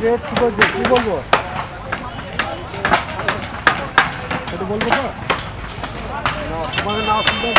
Rate কি বলছে, কি বলবো একটু বলবো তো তোমাকে না অসুবিধা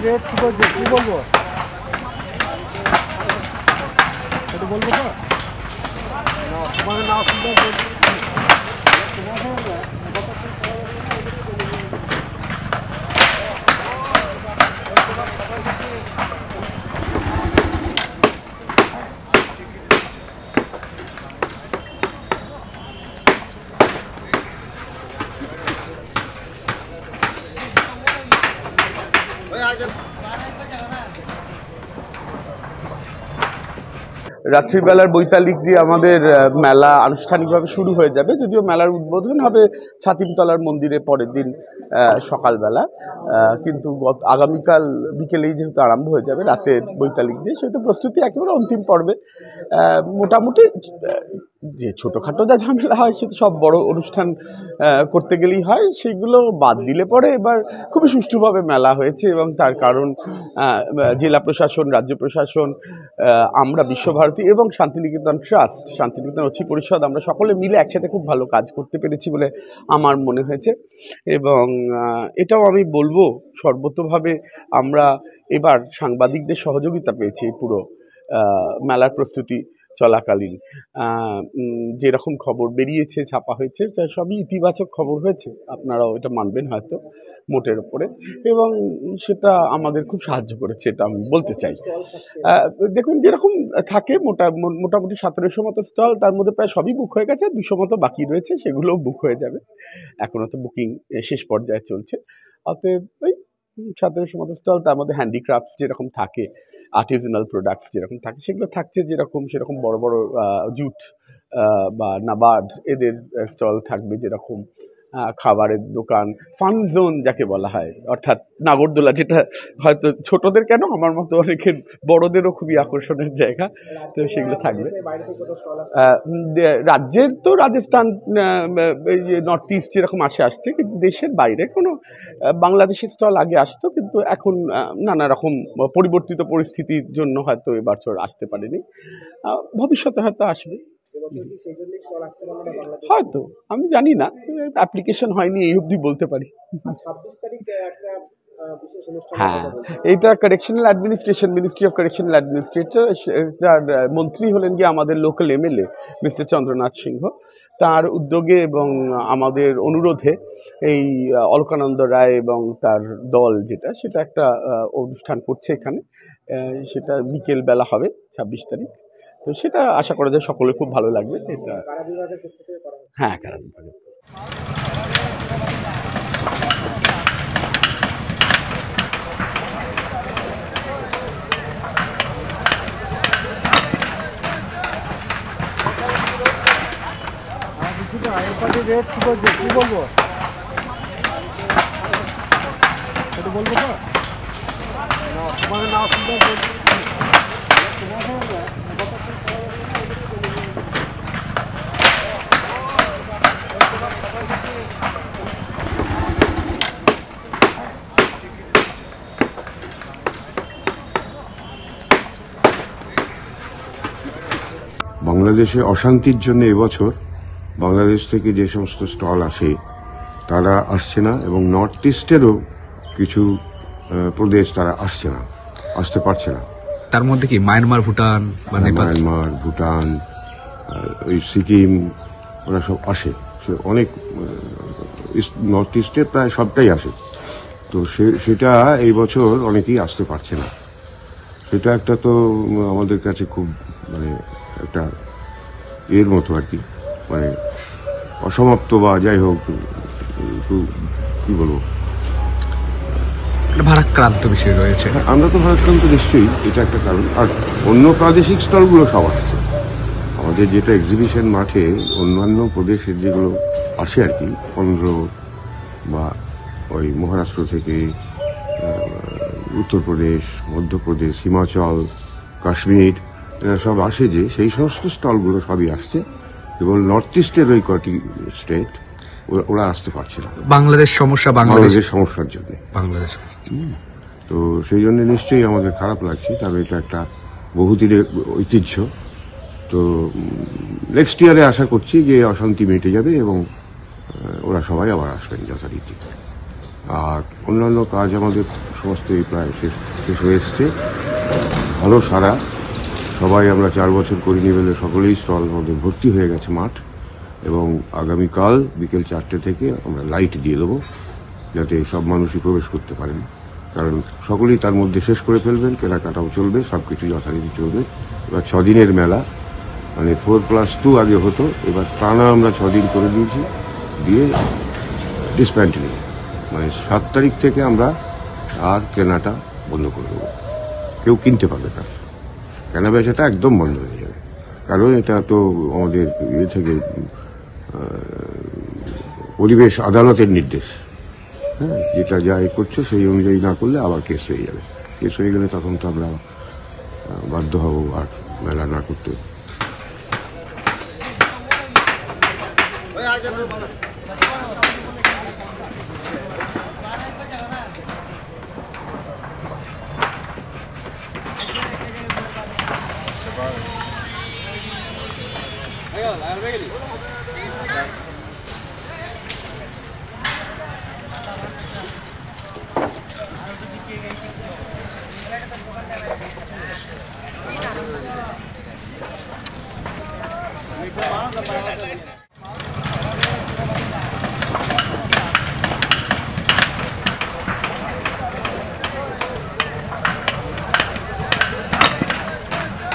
রেট কি বলছে, কি বলবো একটু বলবো তো তোমাকে না অসুবিধা রাত্রিবেলার বৈতালিক দিয়ে আমাদের মেলা আনুষ্ঠানিকভাবে শুরু হয়ে যাবে, যদিও মেলার উদ্বোধন হবে ছাতিমতলার মন্দিরে পরের দিন সকালবেলা, কিন্তু আগামীকাল বিকেলেই যেহেতু আরম্ভ হয়ে যাবে রাতের বৈতালিক দিয়ে, সেহেতু প্রস্তুতি একেবারে অন্তিম পর্বে। মোটামুটি যে ছোটোখাটো যা ঝামেলা হয় সেটা সব বড় অনুষ্ঠান করতে গেলেই হয়, সেগুলো বাদ দিলে পরে এবার খুবই সুষ্ঠুভাবে মেলা হয়েছে। এবং তার কারণ জেলা প্রশাসন, রাজ্য প্রশাসন, আমরা বিশ্বভারতী এবং শান্তিনিকেতন ট্রাস্ট, শান্তিনিকেতন অচি পরিষদ, আমরা সকলে মিলে একসাথে খুব ভালো কাজ করতে পেরেছি বলে আমার মনে হয়েছে। এবং এটাও আমি বলবো সর্বতোভাবে আমরা এবার সাংবাদিকদের সহযোগিতা পেয়েছি পুরো মেলার প্রস্তুতি চলাকালীন। যেরকম খবর বেরিয়েছে, ছাপা হয়েছে, সবই ইতিবাচক খবর হয়েছে, আপনারাও এটা মানবেন হয়তো মোটের ওপরে, এবং সেটা আমাদের খুব সাহায্য করেছে, এটা আমি বলতে চাই। দেখুন, যেরকম থাকে মোটামুটি 1700 মতো স্টল, তার মধ্যে প্রায় সবই বুক হয়ে গেছে, 200 মতো বাকি রয়েছে, সেগুলোও বুক হয়ে যাবে, এখনও তো বুকিং শেষ পর্যায়ে চলছে। অতএব ওই 1700 মতো স্টল, তার মধ্যে হ্যান্ডিক্রাফটস যেরকম থাকে, আর্টিজানাল প্রোডাক্টস যেরকম থাকে সেগুলো থাকছে, সেরকম বড় বড় জুট বা নাবার্ড এদের স্টল থাকবে, যেরকম খাবারের দোকান, ফান জোন যাকে বলা হয়, অর্থাৎ নাগরদোলা, যেটা হয়তো ছোটদের কেন আমার মতো অনেকের বড়দেরও খুবই আকর্ষণের জায়গা, তো সেগুলো থাকবে। রাজ্যের তো রাজস্থান, নর্থ ইস্ট যেরকম আসছে, কিন্তু দেশের বাইরে কোনো বাংলাদেশের স্টল আগে আসতো, কিন্তু এখন নানা রকম পরিবর্তিত পরিস্থিতির জন্য হয়তো এবছর আসতে পারেনি, ভবিষ্যতে হয়তো আসবে, হয়তো আমি জানি না, অ্যাপ্লিকেশন হয়নি এই অবধি বলতে পারি। হ্যাঁ, এইটা correctional administration, ministry of correctional administrator, তার মন্ত্রী হলেন গিয়ে আমাদের লোকাল এমএলএ মিস্টার চন্দ্রনাথ সিংহ, তার উদ্যোগে এবং আমাদের অনুরোধে এই অলকানন্দ রায় এবং তার দল সেটা একটা অনুষ্ঠান করছে এখানে, সেটা বিকেল বেলা হবে 26 তারিখ। তো সেটা আশা করা যায় সকলে খুব ভালো লাগবে। এটা হ্যাঁ, কারা বিভাগে। রেট কি বলছে, কি বলবো একটু বলবো তো তোমাকে না অসুবিধা বাংলাদেশে অশান্তির জন্য এবছর বাংলাদেশ থেকে যে সমস্ত স্টল আসে তারা আসছে না, এবং নর্থ ইস্টেরও কিছু প্রদেশ তারা আসছে না। আসতে পারছে না। তার মধ্যে কি মায়ানমার, ভুটান বা নেপাল? মায়ানমার, ভুটান, ওই সিকিম, ওরা সব আসে। অনেক নর্থ ইস্টের প্রায় সবটাই আসে। তো সেটা এই বছর অনেকেই আসতে পারছে না। সেটা একটা তো আমাদের কাছে খুব মানে একটা এর মতো আর কি, মানে অসমাপ্ত বা যাই হোক একটু কি বলবো, ভারাক্রান্ত বিষয় রয়েছে। আমরা তো ভারতকান্ত নিশ্চয়ই, এটা একটা কারণ। আর অন্য প্রাদেশিক স্টলগুলো সব আসছে। আমাদের যেটা এক্সিবিশন মাঠে অন্যান্য প্রদেশের যেগুলো আসে আর কি, অন্ধ্র বা ওই মহারাষ্ট্র থেকে, উত্তরপ্রদেশ, মধ্যপ্রদেশ, হিমাচল, কাশ্মীর, এরা সব আসে, যে সেই সমস্ত স্টলগুলো সবই আসছে। কেবল নর্থ ইস্টের ওই কটি স্টেট ওরা আসতে পারছে না, বাংলাদেশ সমস্যা, বাংলাদেশের সমস্যার জন্য। বাংলাদেশ তো সেই জন্য নিশ্চয়ই আমাদের খারাপ লাগছে, তবে এটা একটা বহুদিনের ঐতিহ্য। তো নেক্সট ইয়ারে আশা করছি যে অশান্তি মিটে যাবে এবং ওরা সবাই আবার আসবেন যথারীতি। আর অন্যান্য কাজ আমাদের সমস্তই প্রায় শেষ হয়ে এসছে। ভালো সারা, সবাই আমরা 4 বছর করিনি বলে সকলেই স্টল আমাদের ভর্তি হয়ে গেছে মাঠ। এবং আগামীকাল বিকেল 4টে থেকে আমরা লাইট দিয়ে দেবো, যাতে সব মানুষই প্রবেশ করতে পারেন। কারণ সকলেই তার মধ্যে শেষ করে ফেলবেন, কেনাকাটাও চলবে, সব কিছু যথারীতি চলবে। এবার 6 দিনের মেলা, মানে 4+2 আগে হতো, এবার টানা আমরা 6 দিন করে দিয়েছি, দিয়ে ডিসপ্যান্টলিং, মানে 7 তারিখ থেকে আমরা আর কেনাটা বন্ধ করে দেবো। কেউ কিনতে পারবে না, কেনা বেচাটা একদম বন্ধ হয়ে যাবে। কারণ এটা তো আমাদের ইয়ে থেকে পরিবেশ আদালতের নির্দেশ। হ্যাঁ, যেটা যা করছে সেই অনুযায়ী না করলে আবার কেস হয়ে যাবে। কেস হয়ে গেলে তখন তো আমরা বাধ্য হব আর মেলা না করতে। হয়ে গেল